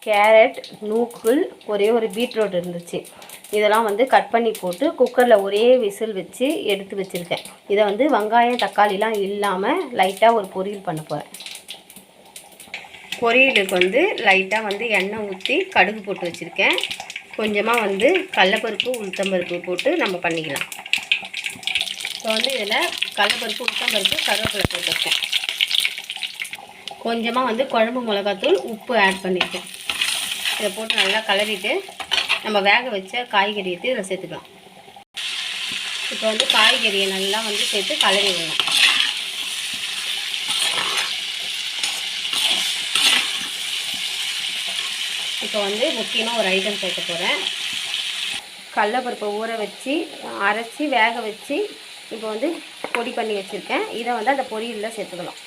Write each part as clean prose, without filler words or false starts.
Carrot, நூக்கல், ஒரே ஒரு பீட்ரூட் இருந்துச்சு. இதெல்லாம் வந்து கட் பண்ணி போட்டு குக்கரில் ஒரே விசில் வச்சு எடுத்து வச்சுருக்கேன். இதை வந்து வெங்காயம் தக்காளிலாம் இல்லாமல் லைட்டாக ஒரு பொரியல் பண்ண போகிறேன். பொரியலுக்கு வந்து லைட்டாக வந்து எண்ணெய் ஊற்றி கடுகு போட்டு வச்சுருக்கேன். கொஞ்சமாக வந்து கடலைப்பருப்பு, உளுத்தம்பருப்பு போட்டு நம்ம பண்ணிக்கலாம். இப்போ வந்து இதில் கடலைப்பருப்பு, உளுத்தம்பருப்பு, கருவேப்பிலை போட்டுருக்கேன். கொஞ்சமாக வந்து குழம்பு மிளகாத்தூள், உப்பு ஆட் பண்ணியிருக்கேன். இதை போட்டு நல்லா கலரிட்டு நம்ம வேக வச்ச காய்கறி எடுத்து இதில் சேர்த்துக்கலாம். இப்போ வந்து காய்கறியை நல்லா வந்து சேர்த்து கலரி விடணும். இப்போ வந்து முக்கியமாக ஒரு ஐட்டம் சேர்க்க போகிறேன். கடலைப்பருப்பை ஊற வச்சு அரைச்சி வேக வச்சு இப்போ வந்து பொடி பண்ணி வச்சுருக்கேன். இதை வந்து அந்த பொரியலில் சேர்த்துக்கலாம்.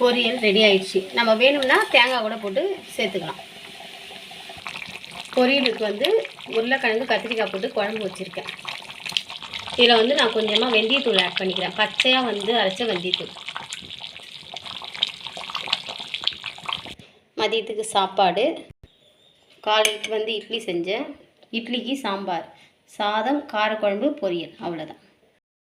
பொரியல் ரெடி ஆயிடுச்சு. நம்ம வேணும்னா தேங்காய் கூட போட்டு சேர்த்துக்கலாம். பொரியலுக்கு வந்து உருளைக்கிழங்கு, கத்திரிக்காய் போட்டு குழம்பு வச்சுருக்கேன். இதில் வந்து நான் கொஞ்சமாக வெந்தயத்தூள் ஆட் பண்ணிக்கிறேன். பச்சையாக வந்து அரைச்ச வெந்தயத்தூள். மதியத்துக்கு சாப்பாடு. காலைக்கு வந்து இட்லி செஞ்சேன். இட்லிக்கு சாம்பார், சாதம், காரக்குழம்பு, பொரியல், அவ்வளோதான்.